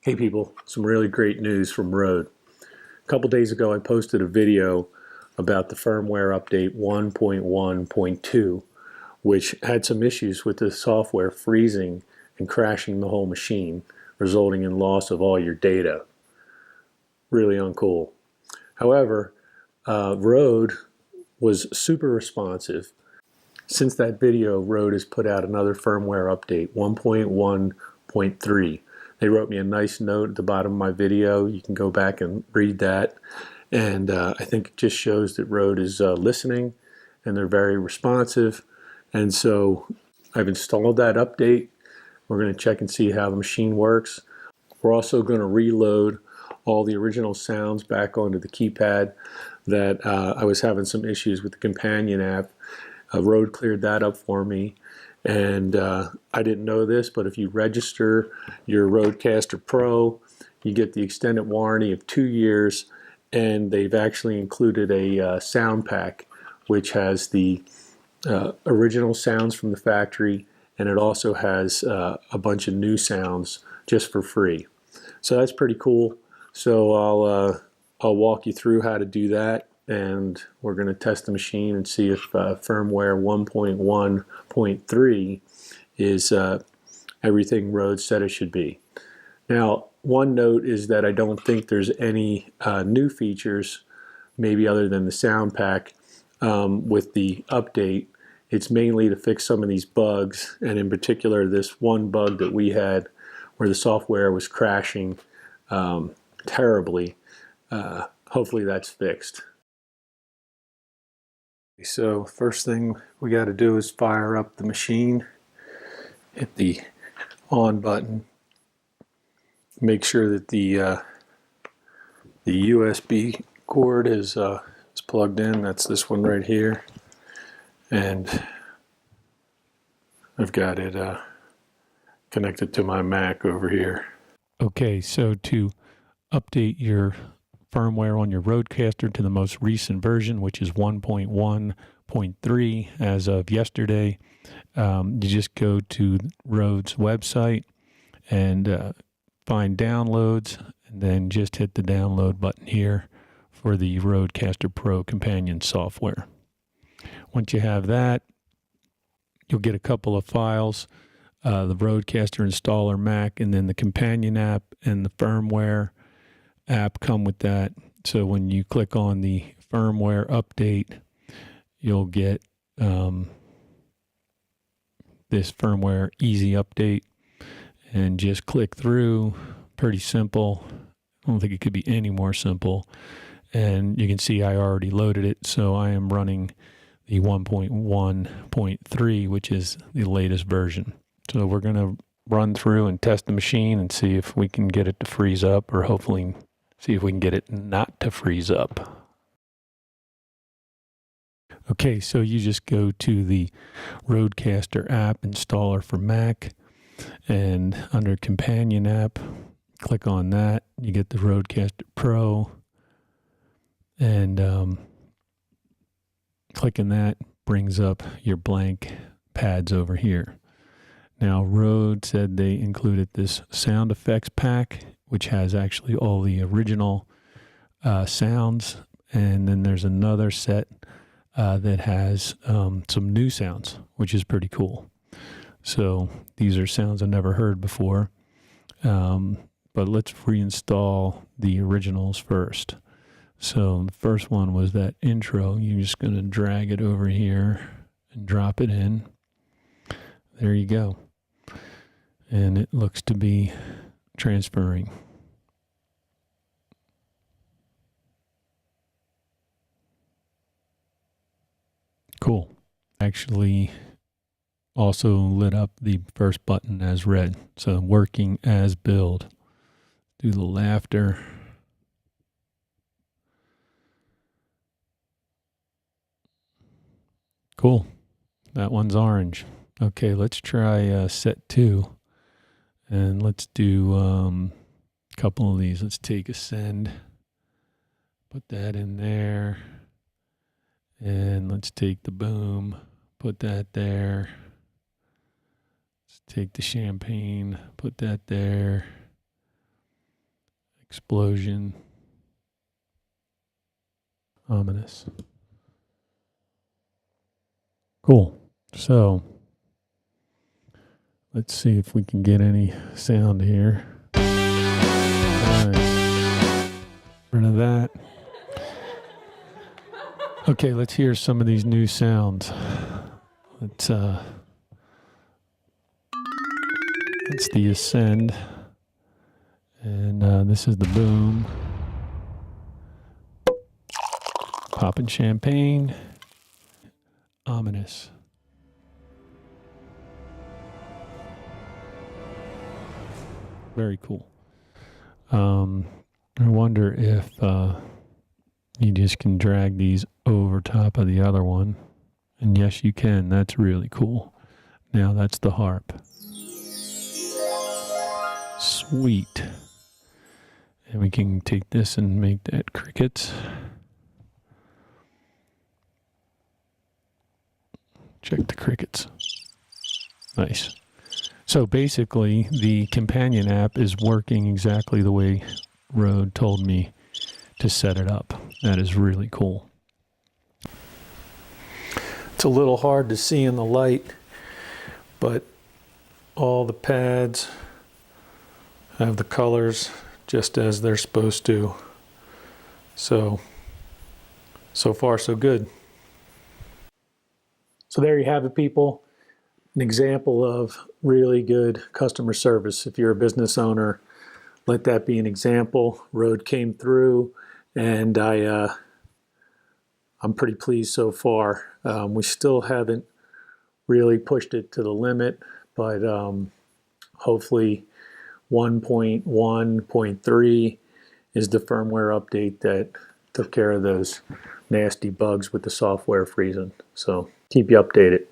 Hey people, some really great news from Rode. A couple days ago I posted a video about the firmware update 1.1.2, which had some issues with the software freezing and crashing the whole machine, resulting in loss of all your data. Really uncool. However, Rode was super responsive. Since that video, Rode has put out another firmware update, 1.1.3. They wrote me a nice note at the bottom of my video. You can go back and read that. And I think it just shows that Rode is listening and they're very responsive. And so I've installed that update. We're going to check and see how the machine works. We're also going to reload all the original sounds back onto the keypad that I was having some issues with the companion app. Rode cleared that up for me. And I didn't know this, but if you register your RØDECaster Pro, you get the extended warranty of 2 years, and they've actually included a sound pack, which has the original sounds from the factory, and it also has a bunch of new sounds just for free. So that's pretty cool. So I'll walk you through how to do that, and we're going to test the machine and see if firmware 1.1.3 is everything Rode said it should be. Now, one note is that I don't think there's any new features, maybe other than the sound pack, with the update. It's mainly to fix some of these bugs, and in particular this one bug that we had where the software was crashing terribly. Hopefully that's fixed. So first thing we got to do is fire up the machine, hit the on button, make sure that the USB cord is plugged in. That's this one right here, and I've got it connected to my Mac over here. Okay, so to update your firmware on your RØDECaster to the most recent version, which is 1.1.3 as of yesterday, you just go to Rode's website and find downloads, and then just hit the download button here for the RØDECaster Pro companion software. Once you have that, you'll get a couple of files, the RØDECaster installer Mac, and then the companion app and the firmware app come with that. So when you click on the firmware update, you'll get this firmware easy update, and just click through. Pretty simple. I don't think it could be any more simple. And you can see I already loaded it, so I am running the 1.1.3, which is the latest version. So we're going to run through and test the machine and see if we can get it to freeze up, or hopefully see if we can get it not to freeze up. Okay, so you just go to the RØDECaster app installer for Mac, and under companion app, click on that. You get the RØDECaster Pro, and clicking that brings up your blank pads over here. Now, Rode said they included this sound effects pack, which has actually all the original sounds, and then there's another set that has some new sounds, which is pretty cool. So these are sounds I've never heard before, but let's reinstall the originals first. So the first one was that intro. You're just going to drag it over here and drop it in. There you go. And it looks to be transferring. Cool. Actually also lit up the first button as red. So working as build. Do the laughter. Cool. That one's orange. Okay, let's try set 2. And let's do a couple of these. Let's take ascend. Put that in there. And let's take the boom. Put that there. Let's take the champagne. Put that there. explosion. Ominous. Cool. So let's see if we can get any sound here. Nice. Rid of that. Okay, let's hear some of these new sounds. That's the ascend, and this is the boom. Popping champagne. Ominous. Very cool. I wonder if you just can drag these over top of the other one. And yes, you can. That's really cool. Now that's the harp. Sweet. And we can take this and make that crickets. Check the crickets. Nice. So basically, the companion app is working exactly the way Rode told me to set it up. That is really cool. It's a little hard to see in the light, but all the pads have the colors just as they're supposed to. So far so good. So there you have it, people. An example of really good customer service. If you're a business owner, let that be an example. Rode came through, and I'm pretty pleased so far. We still haven't really pushed it to the limit, but hopefully 1.1.3 is the firmware update that took care of those nasty bugs with the software freezing. So keep you updated.